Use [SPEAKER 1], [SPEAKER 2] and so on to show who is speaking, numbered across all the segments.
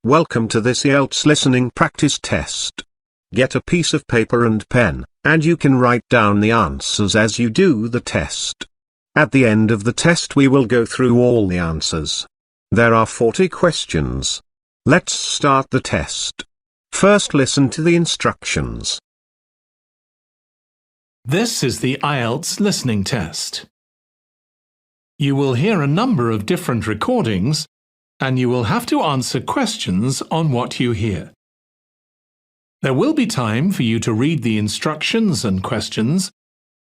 [SPEAKER 1] Welcome to this Ielts listening practice test. Get a piece of paper and pen, and you can write down the answers as you do the test. At the end of the test we will go through all the answers. There are 40 questions. Let's start the test. First, listen to the instructions.
[SPEAKER 2] This is the Ielts listening test. You will hear a number of different recordings, and you will have to answer questions on what you hear. There will be time for you to read the instructions and questions,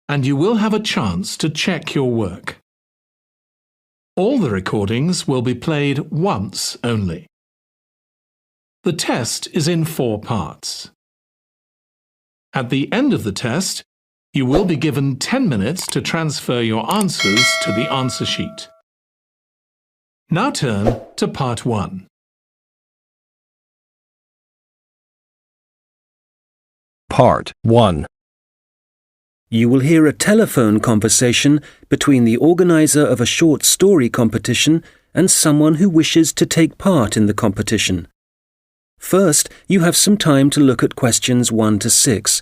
[SPEAKER 2] and you will have a chance to check your work. All the recordings will be played once only. The test is in 4 parts. At the end of the test, you will be given 10 minutes to transfer your answers to the answer sheet. Now turn to Part 1.
[SPEAKER 3] Part 1.
[SPEAKER 4] You will hear a telephone conversation between the organizer of a short story competition and someone who wishes to take part in the competition. First, you have some time to look at questions 1 to 6.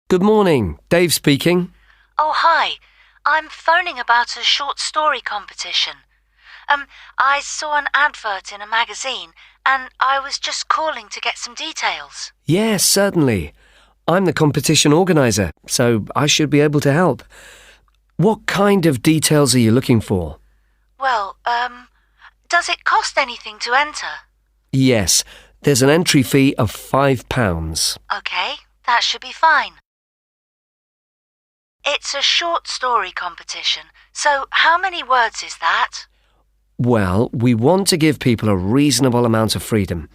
[SPEAKER 3] Good morning, Dave speaking.
[SPEAKER 5] Oh, hi. I'm phoning about a short story competition. I saw an advert in a magazine and I was just calling to get some details.
[SPEAKER 3] Yes, certainly. I'm the competition organizer, so I should be able to help. What kind of details are you looking for?
[SPEAKER 5] Well, does it cost anything to enter?
[SPEAKER 3] Yes, there's an entry fee of £5.
[SPEAKER 5] Okay, that should be fine. It's a short story competition, so how many words is that?
[SPEAKER 3] Well, we want to give people a reasonable amount of freedom,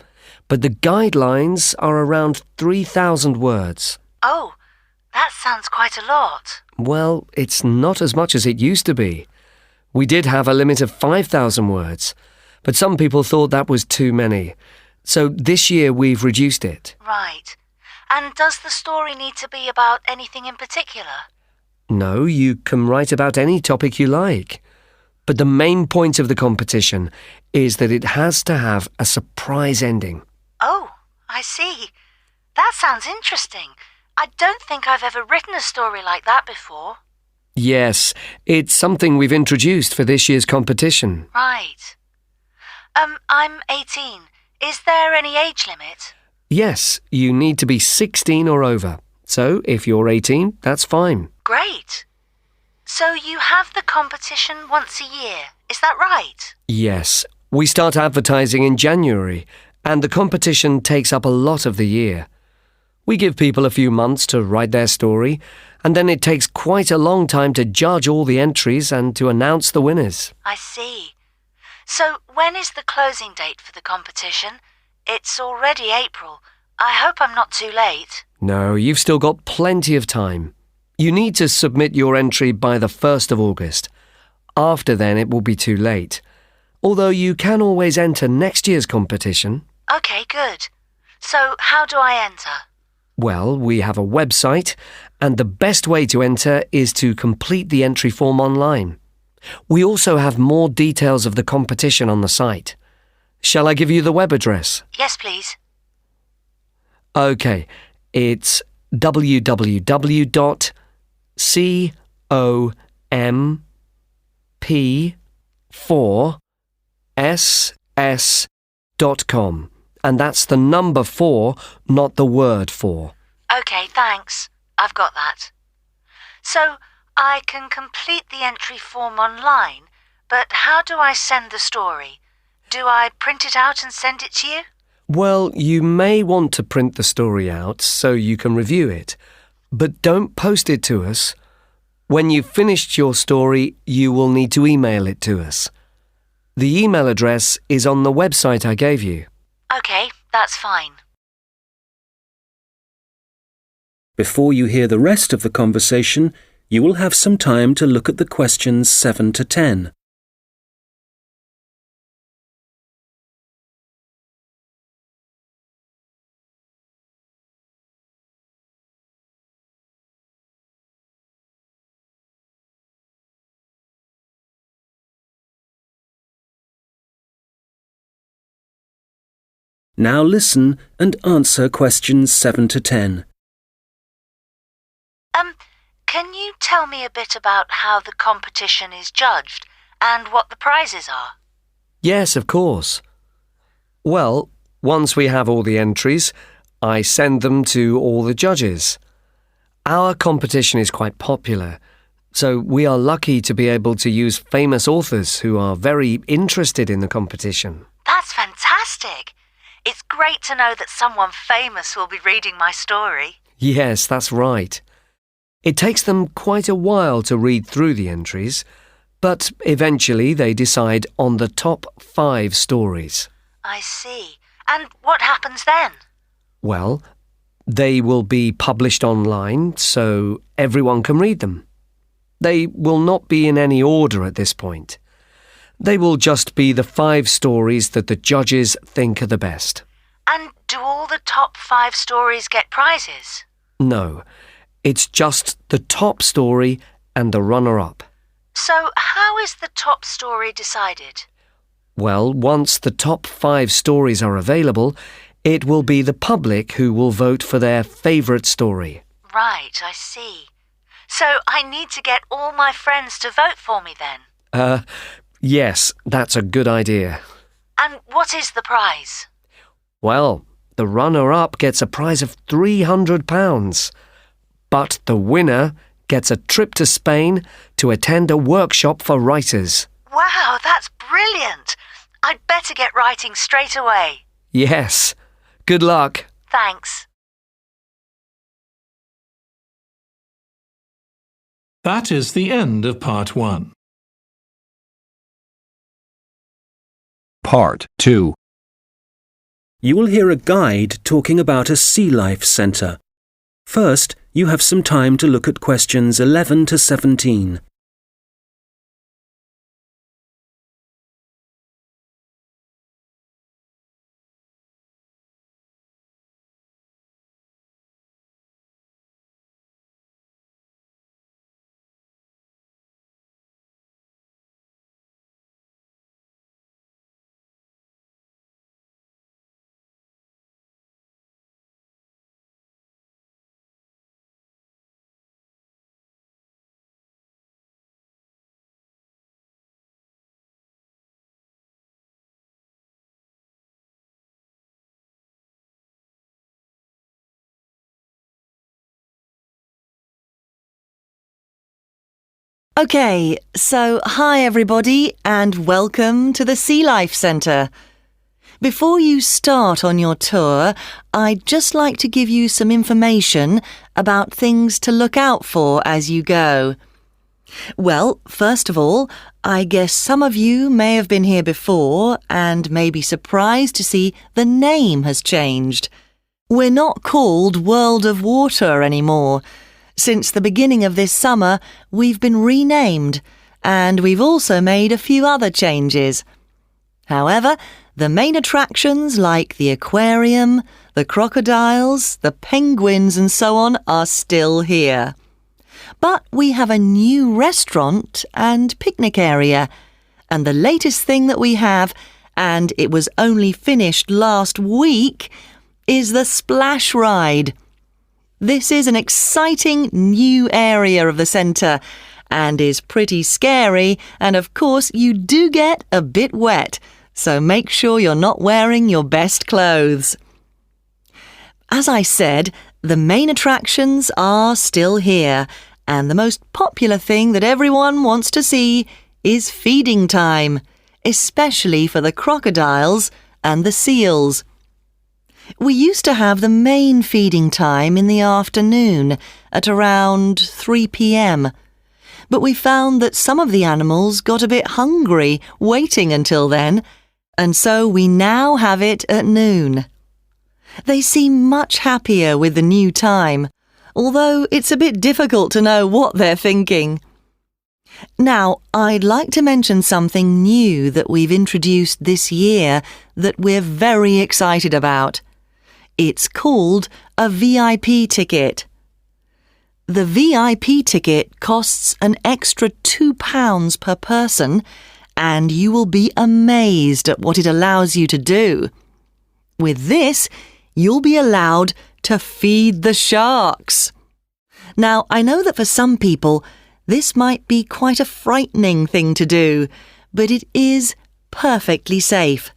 [SPEAKER 3] but the guidelines are around 3,000 words.
[SPEAKER 5] Oh, that sounds quite a lot.
[SPEAKER 3] Well, it's not as much as it used to be. We did have a limit of 5,000 words, but some people thought that was too many. So this year we've reduced it.
[SPEAKER 5] Right. And does the story need to be about anything in particular?
[SPEAKER 3] No, you can write about any topic you like. But the main point of the competition is that it has to have a surprise ending.
[SPEAKER 5] Oh, I see. That sounds interesting. I don't think I've ever written a story like that before.
[SPEAKER 3] Yes, it's something we've introduced for this year's competition.
[SPEAKER 5] Right. I'm 18. Is there any age limit?
[SPEAKER 3] Yes, you need to be 16 or over. So if you're 18, that's fine.
[SPEAKER 5] Great. So you have the competition once a year, is that right?
[SPEAKER 3] Yes, we start advertising in January, and the competition takes up a lot of the year. We give people a few months to write their story, and then it takes quite a long time to judge all the entries and to announce the winners.
[SPEAKER 5] I see. So when is the closing date for the competition? It's already April. I hope I'm not too late.
[SPEAKER 3] No, you've still got plenty of time. You need to submit your entry by the 1st of August. After then, it will be too late. Although you can always enter next year's competition.
[SPEAKER 5] Okay, good. So how do I enter?
[SPEAKER 3] Well, we have a website, and the best way to enter is to complete the entry form online. We also have more details of the competition on the site. Shall I give you the web address?
[SPEAKER 5] Yes, please.
[SPEAKER 3] Okay, it's www.comp4ss.com, and that's the number 4, not the word 4.
[SPEAKER 5] Okay, thanks. I've got that. So I can complete the entry form online, but how do I send the story? Do I print it out and send it to you?
[SPEAKER 3] Well, you may want to print the story out so you can review it, but don't post it to us. When you've finished your story, you will need to email it to us. The email address is on the website I gave you.
[SPEAKER 5] Okay, that's fine.
[SPEAKER 4] Before you hear the rest of the conversation, you will have some time to look at the questions 7 to 10. Now listen and answer questions 7 to 10.
[SPEAKER 5] Can you tell me a bit about how the competition is judged and what the prizes are?
[SPEAKER 3] Yes, of course. Well, once we have all the entries, I send them to all the judges. Our competition is quite popular, so we are lucky to be able to use famous authors who are very interested in the competition.
[SPEAKER 5] That's fantastic! It's great to know that someone famous will be reading my story.
[SPEAKER 3] Yes, that's right. It takes them quite a while to read through the entries, but eventually they decide on the top 5 stories.
[SPEAKER 5] I see. And what happens then?
[SPEAKER 3] Well, they will be published online so everyone can read them. They will not be in any order at this point. They will just be the 5 stories that the judges think are the best.
[SPEAKER 5] And do all the top 5 stories get prizes?
[SPEAKER 3] No, it's just the top story and the runner-up.
[SPEAKER 5] So how is the top story decided?
[SPEAKER 3] Well, once the top 5 stories are available, it will be the public who will vote for their favourite story.
[SPEAKER 5] Right, I see. So I need to get all my friends to vote for me then?
[SPEAKER 3] Yes, that's a good idea.
[SPEAKER 5] And what is the prize?
[SPEAKER 3] Well, the runner-up gets a prize of £300, but the winner gets a trip to Spain to attend a workshop for writers.
[SPEAKER 5] Wow, that's brilliant! I'd better get writing straight away.
[SPEAKER 3] Yes. Good luck.
[SPEAKER 5] Thanks.
[SPEAKER 2] That is the end of part 1.
[SPEAKER 1] Part 2.
[SPEAKER 4] You will hear a guide talking about a sea life centre. First, you have some time to look at questions 11 to 17.
[SPEAKER 6] Okay, so hi everybody and welcome to the Sea Life Centre. Before you start on your tour, I'd just like to give you some information about things to look out for as you go. Well, first of all, I guess some of you may have been here before and may be surprised to see the name has changed. We're not called World of Water anymore. Since the beginning of this summer, we've been renamed, and we've also made a few other changes. However, the main attractions like the aquarium, the crocodiles, the penguins and so on are still here. But we have a new restaurant and picnic area, and the latest thing that we have, and it was only finished last week, is the splash ride. This is an exciting new area of the centre and is pretty scary, and of course you do get a bit wet, so make sure you're not wearing your best clothes. As I said, the main attractions are still here, and the most popular thing that everyone wants to see is feeding time, especially for the crocodiles and the seals. We used to have the main feeding time in the afternoon at around 3 p.m. But we found that some of the animals got a bit hungry waiting until then, and so we now have it at noon. They seem much happier with the new time, although it's a bit difficult to know what they're thinking. Now, I'd like to mention something new that we've introduced this year that we're very excited about. It's called a VIP ticket. The VIP ticket costs an extra £2 per person, and you will be amazed at what it allows you to do. With this, you'll be allowed to feed the sharks. Now, I know that for some people, this might be quite a frightening thing to do, but it is perfectly safe.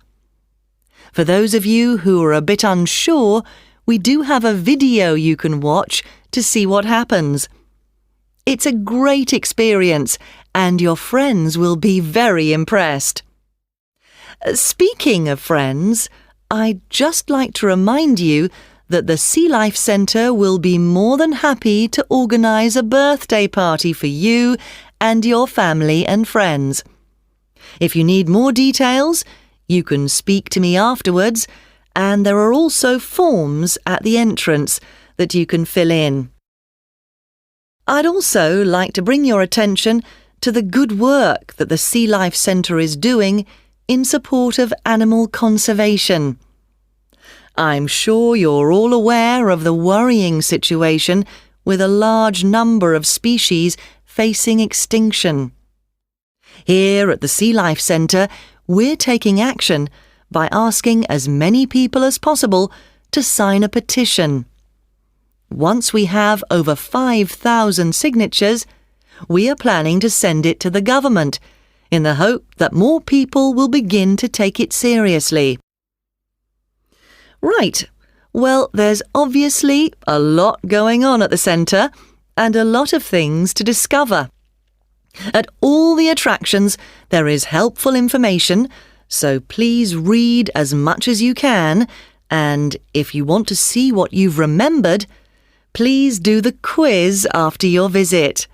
[SPEAKER 6] For those of you who are a bit unsure, we do have a video you can watch to see what happens. It's a great experience, and your friends will be very impressed. Speaking of friends, I'd just like to remind you that the Sea Life Centre will be more than happy to organise a birthday party for you and your family and friends. If you need more details, you can speak to me afterwards, and there are also forms at the entrance that you can fill in. I'd also like to bring your attention to the good work that the Sea Life Centre is doing in support of animal conservation. I'm sure you're all aware of the worrying situation with a large number of species facing extinction. Here at the Sea Life Centre, we're taking action by asking as many people as possible to sign a petition. Once we have over 5,000 signatures, we are planning to send it to the government in the hope that more people will begin to take it seriously. Right, well, there's obviously a lot going on at the centre and a lot of things to discover. At all the attractions, there is helpful information, so please read as much as you can, and if you want to see what you've remembered, please do the quiz after your visit.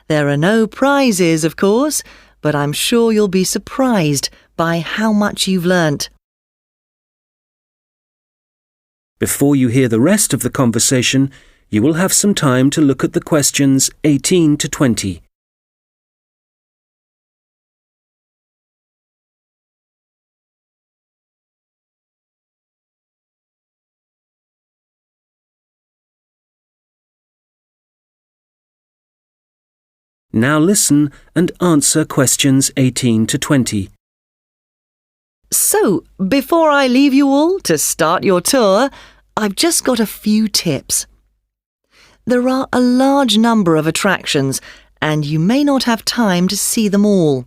[SPEAKER 6] There are no prizes, of course, but I'm sure you'll be surprised by how much you've learnt.
[SPEAKER 4] Before you hear the rest of the conversation, you will have some time to look at the questions 18 to 20. Now listen and answer questions 18 to 20.
[SPEAKER 6] So, before I leave you all to start your tour, I've just got a few tips. There are a large number of attractions, and you may not have time to see them all.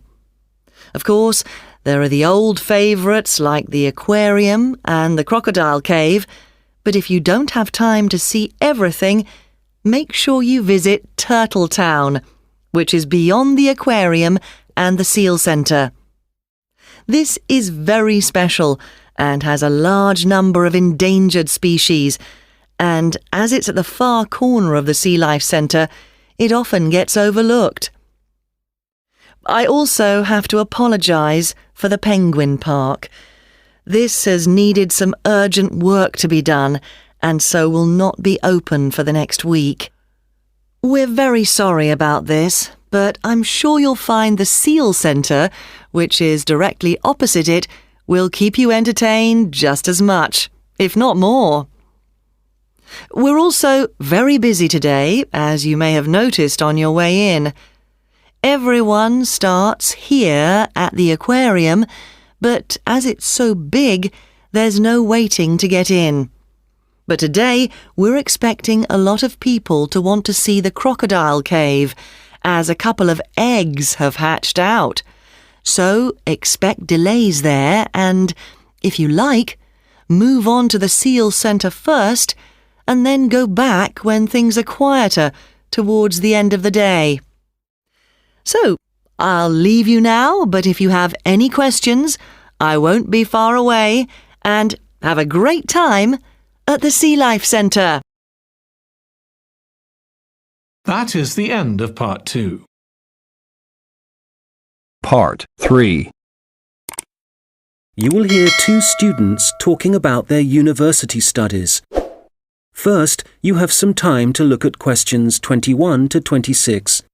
[SPEAKER 6] Of course, there are the old favourites like the aquarium and the crocodile cave, but if you don't have time to see everything, make sure you visit Turtle Town, which is beyond the aquarium and the seal centre. This is very special and has a large number of endangered species, and as it's at the far corner of the Sea Life Centre, it often gets overlooked. I also have to apologise for the Penguin Park. This has needed some urgent work to be done, and so will not be open for the next week. We're very sorry about this, but I'm sure you'll find the Seal Centre, which is directly opposite it, will keep you entertained just as much, if not more. We're also very busy today, as you may have noticed on your way in. Everyone starts here at the aquarium, but as it's so big, there's no waiting to get in. But today, we're expecting a lot of people to want to see the crocodile cave, as a couple of eggs have hatched out. So expect delays there and, if you like, move on to the Seal Centre first and then go back when things are quieter towards the end of the day. So, I'll leave you now, but if you have any questions, I won't be far away, and have a great time at the Sea Life Centre.
[SPEAKER 2] That is the end of part 2.
[SPEAKER 7] Part 3.
[SPEAKER 4] You will hear two students talking about their university studies. First, you have some time to look at questions 21 to 26.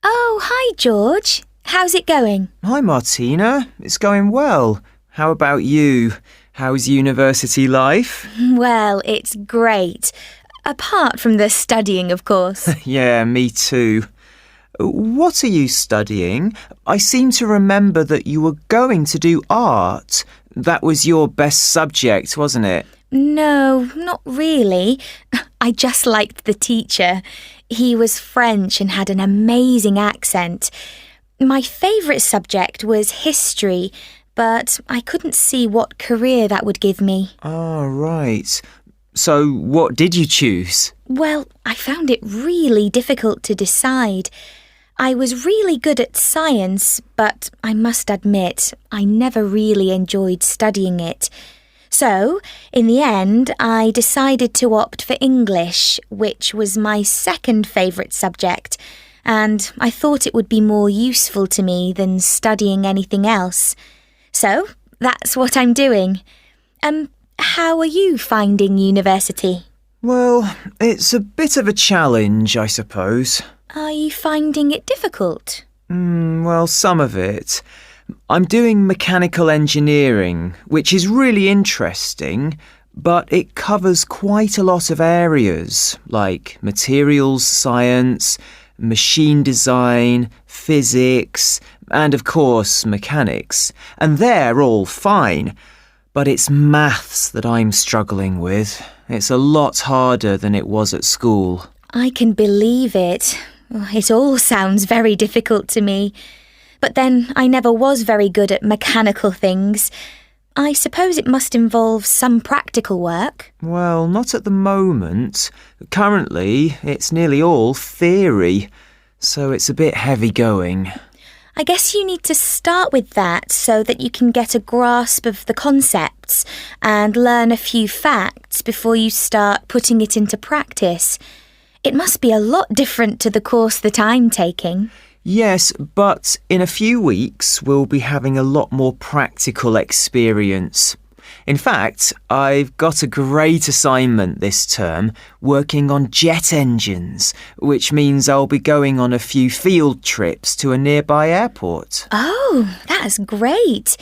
[SPEAKER 7] Oh, hi, George. How's it going?
[SPEAKER 8] Hi, Martina. It's going well. How about you? How's university life?
[SPEAKER 7] Well, it's great. Apart from the studying, of course.
[SPEAKER 8] Yeah, me too. What are you studying? I seem to remember that you were going to do art. That was your best subject, wasn't it?
[SPEAKER 7] No, not really. I just liked the teacher. He was French and had an amazing accent. My favourite subject was history, but I couldn't see what career that would give me.
[SPEAKER 8] Oh, right. So what did you choose?
[SPEAKER 7] Well, I found it really difficult to decide. I was really good at science, but I must admit, I never really enjoyed studying it. So, in the end, I decided to opt for English, which was my second favourite subject, and I thought it would be more useful to me than studying anything else. So, that's what I'm doing. How are you finding university?
[SPEAKER 8] Well, it's a bit of a challenge, I suppose.
[SPEAKER 7] Are you finding it difficult?
[SPEAKER 8] Well, some of it. I'm doing mechanical engineering, which is really interesting, but it covers quite a lot of areas, like materials science, machine design, physics, and of course mechanics. And they're all fine, but it's maths that I'm struggling with. It's a lot harder than it was at school.
[SPEAKER 7] I can believe it. It all sounds very difficult to me. But then I never was very good at mechanical things. I suppose it must involve some practical work.
[SPEAKER 8] Well, not at the moment. Currently, it's nearly all theory, so it's a bit heavy going.
[SPEAKER 7] I guess you need to start with that so that you can get a grasp of the concepts and learn a few facts before you start putting it into practice. It must be a lot different to the course that I'm taking.
[SPEAKER 8] Yes, but in a few weeks we'll be having a lot more practical experience. In fact, I've got a great assignment this term working on jet engines, which means I'll be going on a few field trips to a nearby airport.
[SPEAKER 7] Oh, that's great.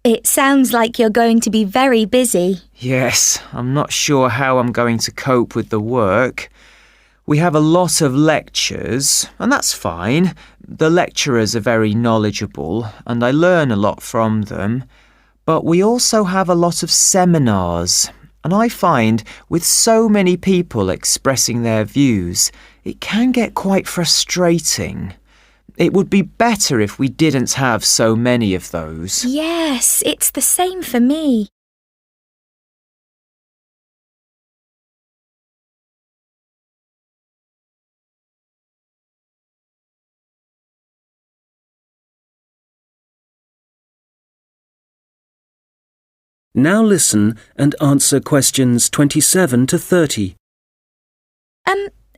[SPEAKER 7] It sounds like you're going to be very busy.
[SPEAKER 8] Yes, I'm not sure how I'm going to cope with the work. We have a lot of lectures, and that's fine. The lecturers are very knowledgeable, and I learn a lot from them. But we also have a lot of seminars, and I find with so many people expressing their views, it can get quite frustrating. It would be better if we didn't have so many of those.
[SPEAKER 7] Yes, it's the same for me.
[SPEAKER 4] Now listen and answer questions 27 to 30.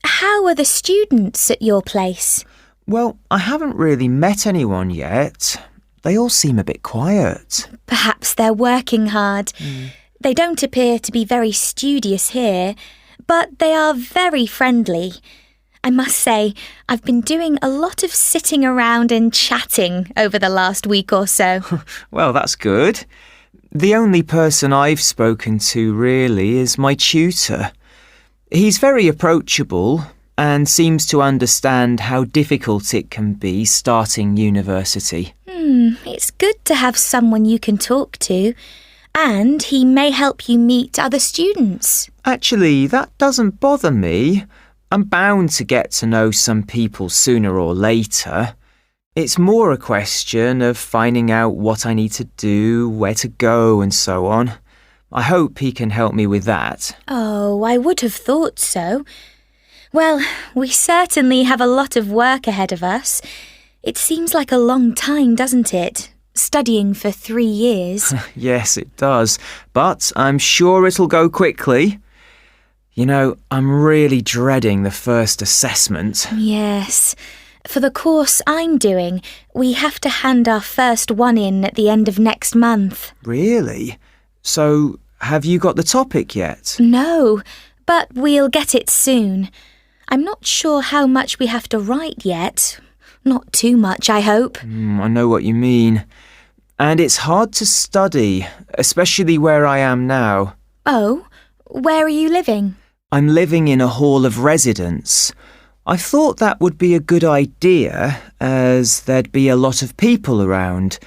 [SPEAKER 7] How are the students at your place?
[SPEAKER 8] Well, I haven't really met anyone yet. They all seem a bit quiet.
[SPEAKER 7] Perhaps they're working hard. They don't appear to be very studious here, but they are very friendly. I must say, I've been doing a lot of sitting around and chatting over the last week or so.
[SPEAKER 8] Well, that's good. The only person I've spoken to really is my tutor. He's very approachable and seems to understand how difficult it can be starting university.
[SPEAKER 7] It's good to have someone you can talk to, and he may help you meet other students.
[SPEAKER 8] Actually, that doesn't bother me. I'm bound to get to know some people sooner or later. It's more a question of finding out what I need to do, where to go, and so on. I hope he can help me with that.
[SPEAKER 7] Oh, I would have thought so. Well, we certainly have a lot of work ahead of us. It seems like a long time, doesn't it? Studying for 3 years.
[SPEAKER 8] Yes, it does. But I'm sure it'll go quickly. You know, I'm really dreading the first assessment.
[SPEAKER 7] Yes. For the course I'm doing, we have to hand our first one in at the end of next month.
[SPEAKER 8] Really? So, have you got the topic yet?
[SPEAKER 7] No, but we'll get it soon. I'm not sure how much we have to write yet. Not too much, I hope.
[SPEAKER 8] I know what you mean. And it's hard to study, especially where I am now.
[SPEAKER 7] Oh, where are you living?
[SPEAKER 8] I'm living in a hall of residence. I thought that would be a good idea, as there'd be a lot of people around,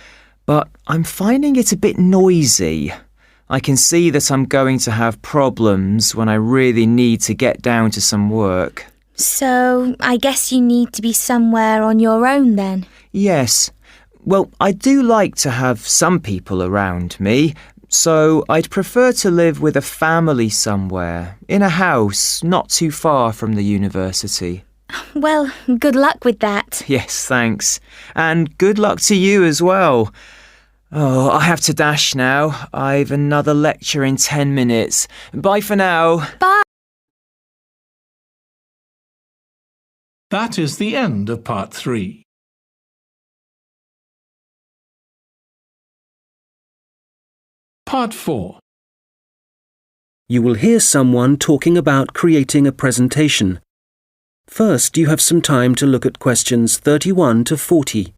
[SPEAKER 8] but I'm finding it a bit noisy. I can see that I'm going to have problems when I really need to get down to some work.
[SPEAKER 7] So, I guess you need to be somewhere on your own then?
[SPEAKER 8] Yes. Well, I do like to have some people around me, so I'd prefer to live with a family somewhere, in a house not too far from the university.
[SPEAKER 7] Well, good luck with that.
[SPEAKER 8] Yes, thanks. And good luck to you as well. Oh, I have to dash now. I've another lecture in 10 minutes. Bye for now.
[SPEAKER 7] Bye.
[SPEAKER 2] That is the end of part 3. Part 4.
[SPEAKER 4] You will hear someone talking about creating a presentation. First, you have some time to look at questions 31 to 40.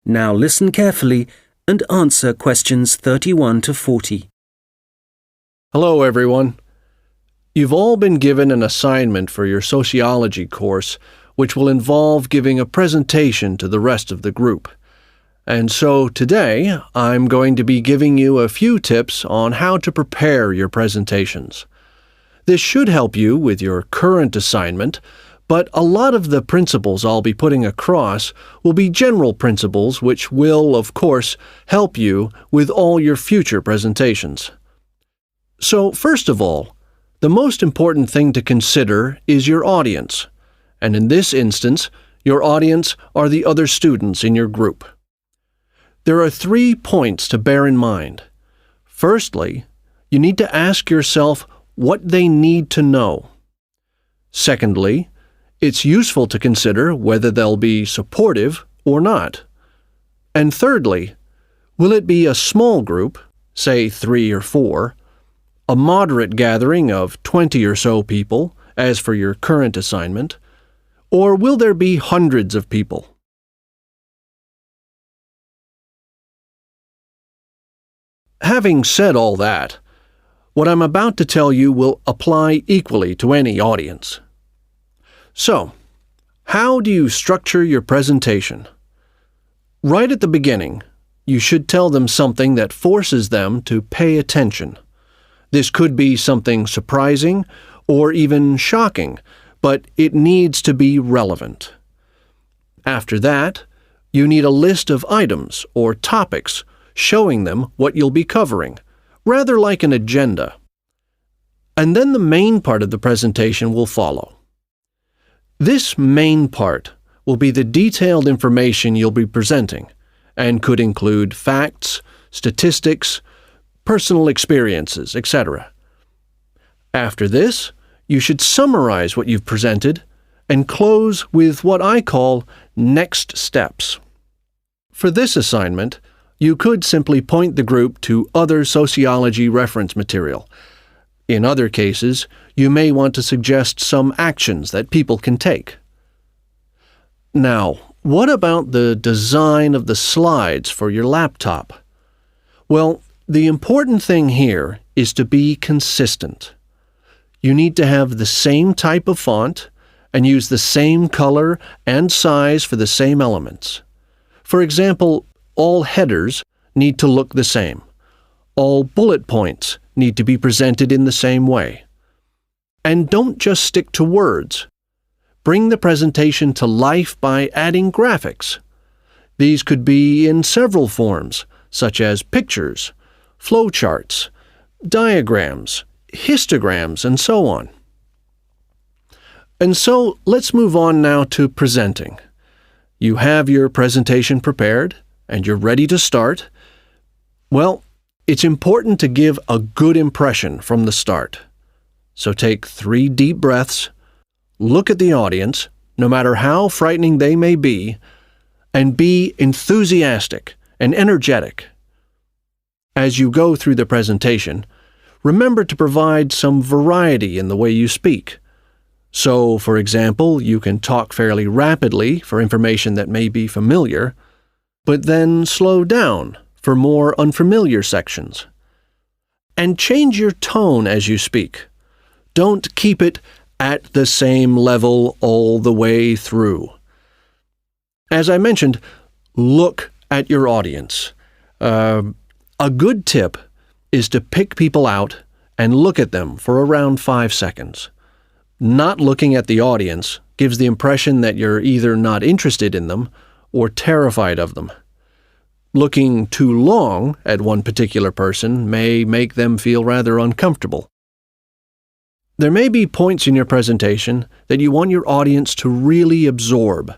[SPEAKER 4] Now listen carefully and answer questions 31 to 40.
[SPEAKER 9] Hello, everyone. You've all been given an assignment for your sociology course, which will involve giving a presentation to the rest of the group. And so today, I'm going to be giving you a few tips on how to prepare your presentations. This should help you with your current assignment, but a lot of the principles I'll be putting across will be general principles which will, of course, help you with all your future presentations. So, first of all, the most important thing to consider is your audience, and in this instance, your audience are the other students in your group. There are 3 points to bear in mind. Firstly, you need to ask yourself what they need to know. Secondly, it's useful to consider whether they'll be supportive or not. And thirdly, will it be a small group, say 3 or 4, a moderate gathering of 20 or so people, as for your current assignment, or will there be hundreds of people? Having said all that, what I'm about to tell you will apply equally to any audience. So, how do you structure your presentation? Right at the beginning, you should tell them something that forces them to pay attention. This could be something surprising or even shocking, but it needs to be relevant. After that, you need a list of items or topics showing them what you'll be covering, rather like an agenda. And then the main part of the presentation will follow. This main part will be the detailed information you'll be presenting, and could include facts, statistics, personal experiences, etc. After this, you should summarize what you've presented and close with what I call next steps. For this assignment, you could simply point the group to other sociology reference material. In other cases, you may want to suggest some actions that people can take. Now, what about the design of the slides for your laptop? Well, the important thing here is to be consistent. You need to have the same type of font and use the same color and size for the same elements. For example, all headers need to look the same. All bullet points need to be presented in the same way. And don't just stick to words. Bring the presentation to life by adding graphics. These could be in several forms, such as pictures, flowcharts, diagrams, histograms, and so on. And so let's move on now to presenting. You have your presentation prepared, and you're ready to start. Well, it's important to give a good impression from the start. So take 3 deep breaths, look at the audience, no matter how frightening they may be, and be enthusiastic and energetic. As you go through the presentation, remember to provide some variety in the way you speak. So, for example, you can talk fairly rapidly for information that may be familiar, but then slow down for more unfamiliar sections. And change your tone as you speak. Don't keep it at the same level all the way through. As I mentioned, look at your audience. A good tip is to pick people out and look at them for around 5 seconds. Not looking at the audience gives the impression that you're either not interested in them or terrified of them. Looking too long at one particular person may make them feel rather uncomfortable. There may be points in your presentation that you want your audience to really absorb,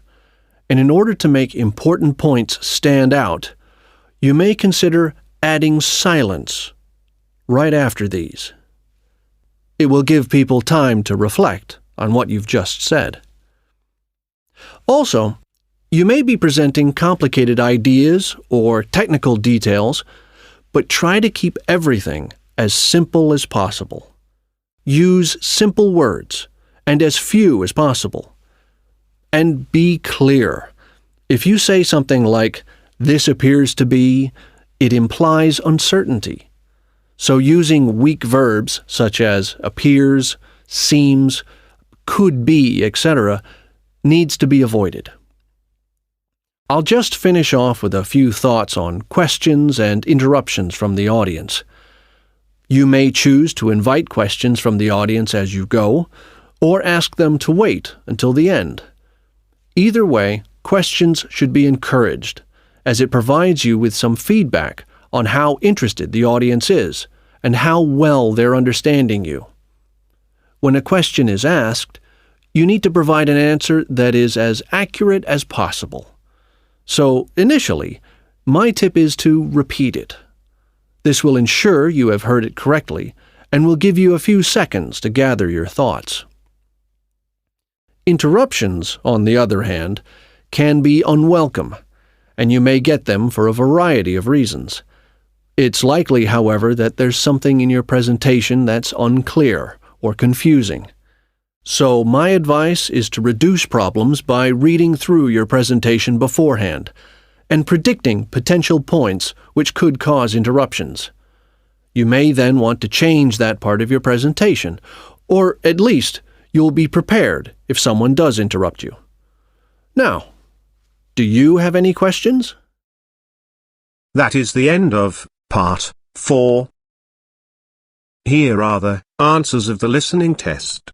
[SPEAKER 9] and in order to make important points stand out, you may consider adding silence right after these. It will give people time to reflect on what you've just said. Also, you may be presenting complicated ideas or technical details, but try to keep everything as simple as possible. Use simple words and as few as possible. And be clear. If you say something like, "This appears to be," it implies uncertainty. So using weak verbs such as appears, seems, could be, etc., needs to be avoided. I'll just finish off with a few thoughts on questions and interruptions from the audience. You may choose to invite questions from the audience as you go, or ask them to wait until the end. Either way, questions should be encouraged, as it provides you with some feedback on how interested the audience is and how well they're understanding you. When a question is asked, you need to provide an answer that is as accurate as possible. So, initially, my tip is to repeat it. This will ensure you have heard it correctly and will give you a few seconds to gather your thoughts. Interruptions, on the other hand, can be unwelcome, and you may get them for a variety of reasons. It's likely, however, that there's something in your presentation that's unclear or confusing. So my advice is to reduce problems by reading through your presentation beforehand and predicting potential points which could cause interruptions. You may then want to change that part of your presentation, or at least you'll be prepared if someone does interrupt you. Now, do you have any questions?
[SPEAKER 1] That is the end of Part 4. Here are the answers of the listening test.